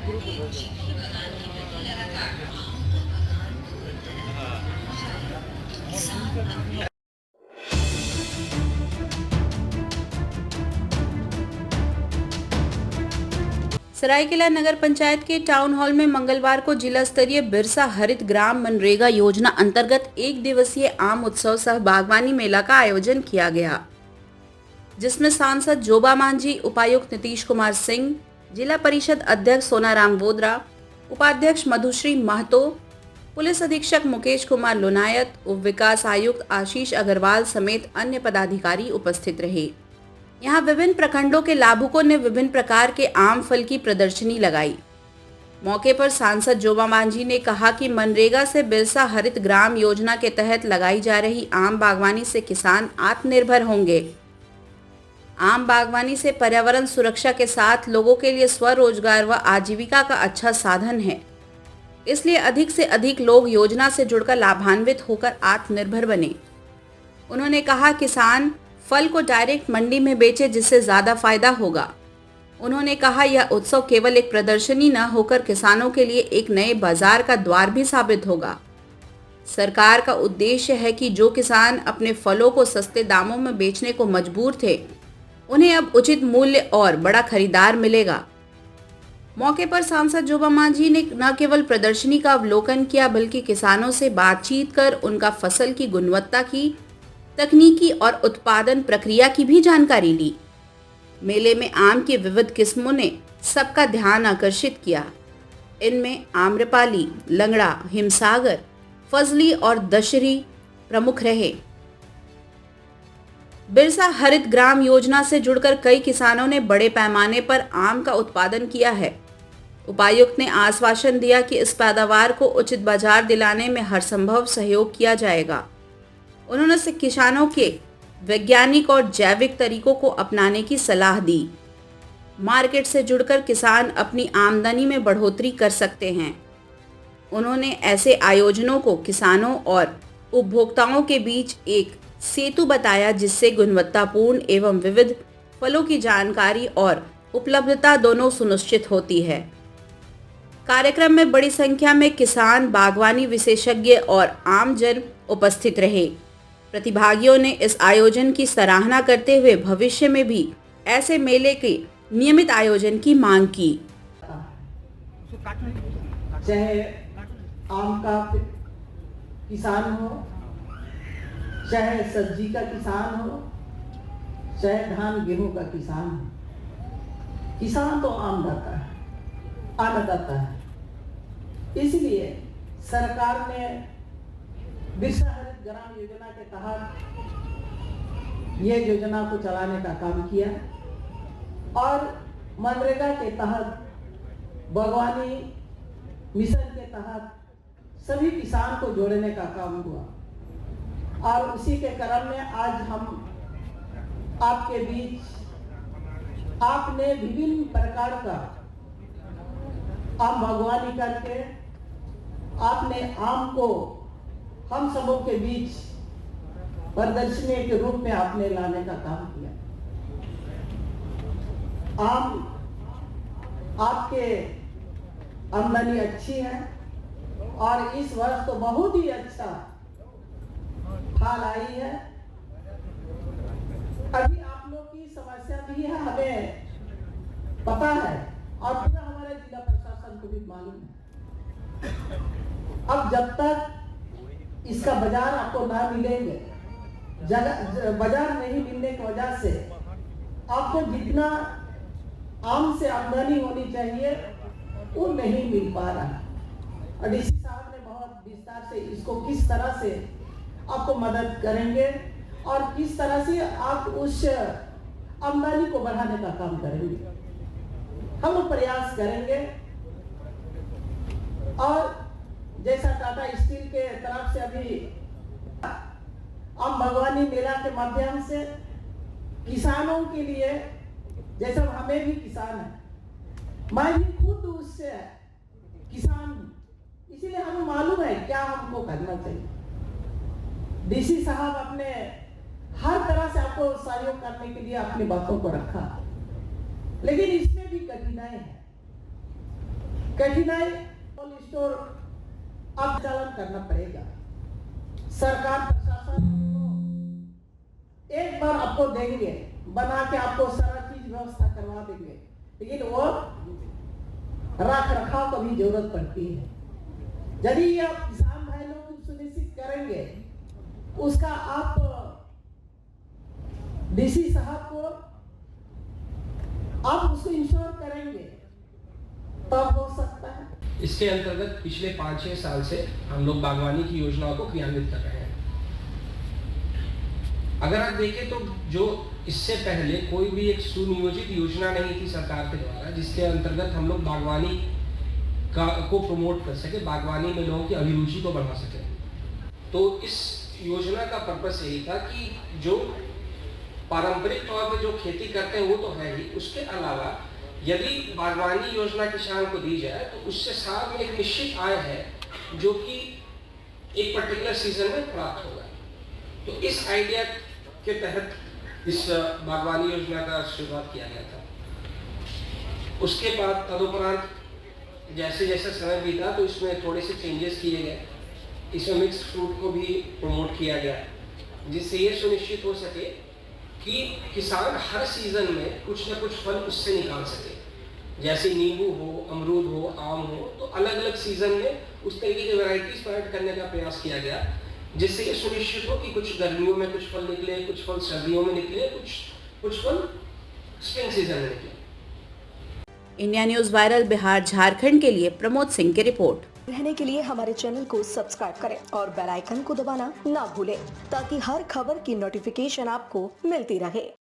सरायकेला नगर पंचायत के town hall में मंगलवार को जिला स्तरीय बिरसा हरित ग्राम मनरेगा योजना अंतर्गत 1 दिवसीय आम उत्सव सह बागवानी मेला का आयोजन किया गया, जिसमें सांसद जोबा मांझी, उपायुक्त नीतीश कुमार सिंह, जिला परिषद अध्यक्ष सोनाराम बोदरा, उपाध्यक्ष मधुश्री महतो, पुलिस अधीक्षक मुकेश कुमार लोनायत, उप विकास आयुक्त आशीष अग्रवाल समेत अन्य पदाधिकारी उपस्थित रहे। यहाँ विभिन्न प्रखंडों के लाभुकों ने विभिन्न प्रकार के आम फल की प्रदर्शनी लगाई। मौके पर सांसद जोबा मांझी ने कहा कि मनरेगा से बिरसा हरित ग्राम योजना के तहत लगाई जा रही आम बागवानी से किसान आत्मनिर्भर होंगे। आम बागवानी से पर्यावरण सुरक्षा के साथ लोगों के लिए स्वरोजगार व आजीविका का अच्छा साधन है, इसलिए अधिक से अधिक लोग योजना से जुड़कर लाभान्वित होकर आत्मनिर्भर बने। उन्होंने कहा किसान फल को डायरेक्ट मंडी में बेचे, जिससे ज्यादा फायदा होगा। उन्होंने कहा यह उत्सव केवल एक प्रदर्शनी न होकर किसानों के लिए एक नए बाजार का द्वार भी साबित होगा। सरकार का उद्देश्य है कि जो किसान अपने फलों को सस्ते दामों में बेचने को मजबूर थे, उन्हें अब उचित मूल्य और बड़ा खरीदार मिलेगा। मौके पर सांसद जोबा मांझी ने न केवल प्रदर्शनी का अवलोकन किया, बल्कि किसानों से बातचीत कर उनका फसल की गुणवत्ता की, तकनीकी और उत्पादन प्रक्रिया की भी जानकारी ली। मेले में आम की विविध किस्मों ने सबका ध्यान आकर्षित किया। इनमें आम्रपाली, लंगड़ा, हिमसागर, फजली और दशहरी प्रमुख रहे। बिरसा हरित ग्राम योजना से जुड़कर कई किसानों ने बड़े पैमाने पर आम का उत्पादन किया है। उपायुक्त ने आश्वासन दिया कि इस पैदावार को उचित बाजार दिलाने में हर संभव सहयोग किया जाएगा। उन्होंने से किसानों के वैज्ञानिक और जैविक तरीकों को अपनाने की सलाह दी। मार्केट से जुड़कर किसान अपनी आमदनी में बढ़ोतरी कर सकते हैं। उन्होंने ऐसे आयोजनों को किसानों और उपभोक्ताओं के बीच एक सेतु बताया, जिससे गुणवत्तापूर्ण एवं विविध फलों की जानकारी और उपलब्धता दोनों सुनिश्चित होती है। कार्यक्रम में बड़ी संख्या में किसान, बागवानी विशेषज्ञ और आमजन उपस्थित रहे। प्रतिभागियों ने इस आयोजन की सराहना करते हुए भविष्य में भी ऐसे मेले के नियमित आयोजन की मांग की। चाहे आम का किसान हो, चाहे सब्जी का किसान हो, चाहे धान गेहूं का किसान हो, किसान तो अन्नदाता है, अन्नदाता है। इसलिए सरकार ने बिरसा हरित ग्राम योजना के तहत ये योजना को चलाने का काम किया और मनरेगा के तहत, बागवानी मिशन के तहत सभी किसान को जोड़ने का काम हुआ। और उसी के क्रम में आज हम आपके बीच, आपने विभिन्न प्रकार का आम बागवानी करके आपने आम को हम सबों के बीच प्रदर्शनी के रूप में आपने लाने का काम किया। आम आपके आमदनी अच्छी है और इस वर्ष तो बहुत ही अच्छा फल आई है। अभी आप लोग की समस्या भी है, हमें पता है और पूरा हमारे जिला प्रशासन को भी मालूम है। अब जब तक इसका बाजार आपको ना मिलेंगे, बाजार नहीं मिलने की वजह से आपको जितना आम से आमदनी होनी चाहिए वो नहीं मिल पा रहा। और डीसी साहब ने बहुत विस्तार से इसको किस तरह से आपको मदद करेंगे और किस तरह से आप उस आमदनी को बढ़ाने का काम करेंगे, हम लोग प्रयास करेंगे। और जैसा टाटा स्टील के तरफ से अभी आम बागवानी मेला के माध्यम से किसानों के लिए, जैसे हमें भी किसान है, मैं भी खुद उससे किसान हूँ, इसीलिए हमें मालूम है क्या हमको करना चाहिए। डीसी साहब अपने हर तरह से आपको सहयोग करने के लिए अपनी बातों को रखा, लेकिन इसमें भी कठिनाई है। कठिनाई कोल्ड स्टोर अब चालन करना पड़ेगा। सरकार प्रशासन को एक बार आपको देंगे, बना के आपको सारा चीज व्यवस्था करवा देंगे, लेकिन वो रख रखाव का भी जरूरत पड़ती है। यदि आप किसान भाई लोग सुनिश्चित करेंगे, उसका आप डीसी साहब को आप उसको इंश्योर करेंगे तब हो सकता है। इसके अंतर्गत पिछले 5-6 साल से हम लोग बागवानी की योजनाओं को क्रियान्वित कर रहे हैं। अगर आप देखें तो जो इससे पहले कोई भी एक सुनियोजित योजना नहीं थी सरकार के द्वारा जिसके अंतर्गत हम लोग बागवानी को प्रमोट कर सके, बागवानी में लोगों की अभिरुचि को बढ़ा सके। तो इस योजना का पर्पस यही था कि जो पारंपरिक तौर पे जो खेती करते हैं वो तो है ही, उसके अलावा यदि बागवानी योजना किसान को दी जाए तो उससे साल में एक निश्चित आय है जो कि एक पर्टिकुलर सीजन में प्राप्त होगा। तो इस आइडिया के तहत इस बागवानी योजना का शुरुआत किया गया था। उसके बाद तदुपरांत जैसे जैसे समय बीता तो इसमें थोड़े से चेंजेस किए गए। इसमें मिक्स फ्रूट को भी प्रमोट किया गया जिससे ये सुनिश्चित हो सके कि किसान हर सीजन में कुछ न कुछ फल उससे निकाल सके। जैसे नींबू हो, अमरूद हो, आम हो, तो अलग अलग सीजन में उस तरीके की वैरायटीज प्लांट करने का प्रयास किया गया जिससे ये सुनिश्चित हो कि कुछ गर्मियों में कुछ फल निकले, कुछ फल सर्दियों में निकले, कुछ फल स्प्रिंग सीजन में निकले। India news viral Bihar Jharkhand के लिए प्रमोद सिंह की रिपोर्ट। रहने के लिए हमारे चैनल को सब्सक्राइब करें और बेल आइकन को दबाना ना भूलें ताकि हर खबर की नोटिफिकेशन आपको मिलती रहे।